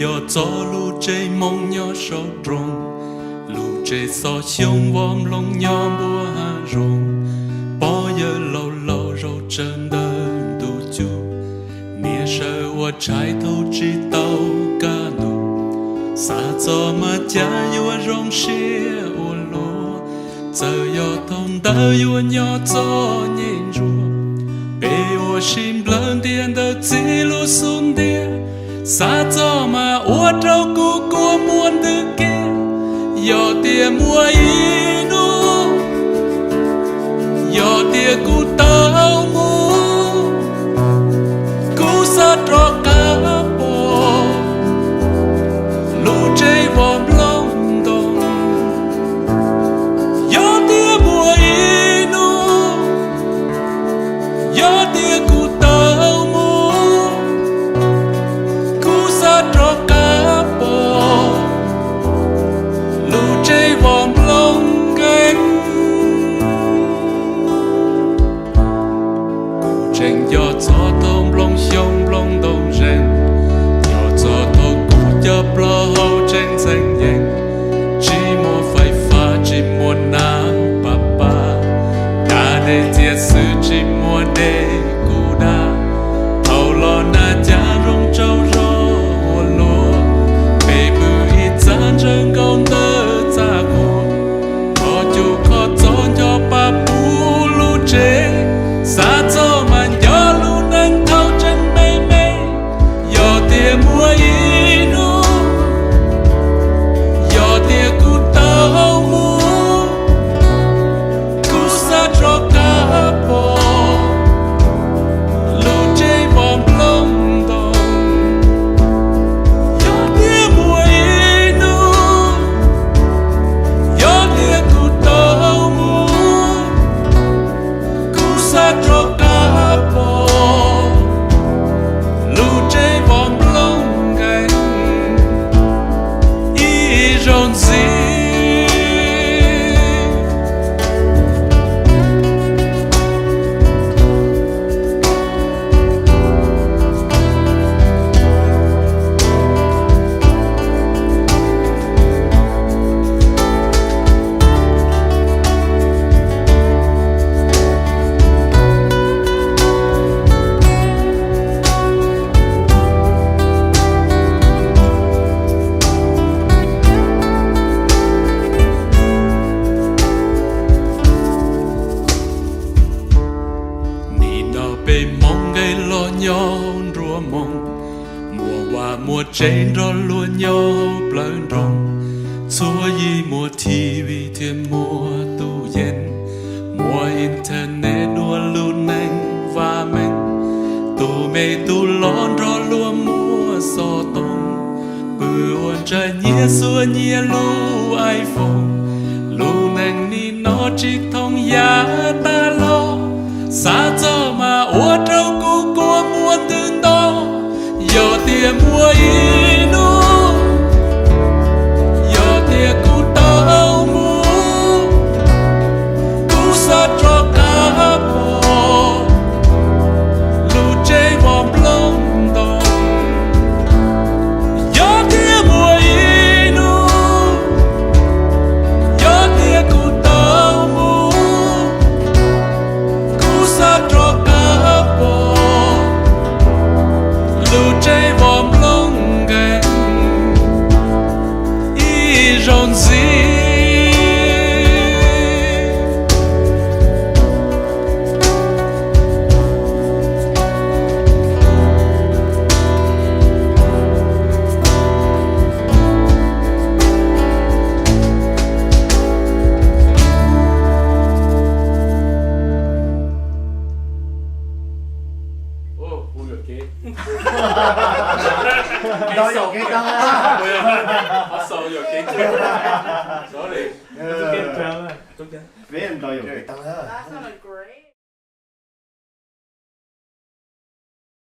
gió gió lu chơi mong nhỏ sâu rồng lu chơi so xiông vòm lông nhỏ bùa hà rồng bỏ giờ lâu lâu rồi chân đơn tu chu nia sơ hoa trái thâu chỉ tàu ca nụ xa gió mà cha yêu rong xia ô lô giờ yo thông đỡ yêu nhỏ gió nhìn rùa bê ô xin lần tiền đỡ chỉ lu xuống địa xa gió mà ô trâu cu của muôn thứ kia yo tia mua inu yo tia cu tao mu cu sa trò cá bò lu chơi vòm lông đồng yo tia mua inu yo tia cu tao mu cu sa trò cá bò lu chơi vòm lông cánh tranh gió gió thông lông xiông lông đồng rèn gió gió thâu cụ chớp lo hậu tranh xanh nhành chỉ mua phai pha chỉ mua nắng bà bà đã để chia sự chỉ mua để cụ đa hậu lo na cha rong trâu rô hồ lô bê bư ít gian rừng công tơ xa khổ khó chú khó gió cho bà bú lu chế xa gió mà gió lu nâng thâu chân mê mê gió tia mua inu gió tia cu tao mu cu sa trò cá bò lu chơi vòm lông đồng gió tia mua inu gió tia cu tao mu cu sa trò cá bò lu chơi vòm lông gánh y rộn rĩ bê mong gây lo nhau rùa mong mùa hoa mùa trên rồi luôn nhau plơn rong xua y mùa TV thêm mùa tu yen mùa internet đua luôn anh và mình tu mê tu lon rồi luôn mùa so tông bự ôn trời nhia xua nhia lu iPhone lu anh ni nó chỉ thông giá ta lo xa gió mà ô trâu cu của muôn thứ đó gió tia mua inu gió tia cu tao mu cu sa trò cá bò lu chơi vòm lông đồng gió tia mua inu gió tia cu tao mu cu sa trò cá bò lu chơi vòm lông gánh y rộn rĩ Đôi vô kia đó. Hustle your kid. Sorry. Biết em đôi vô kia đó. That sounded great.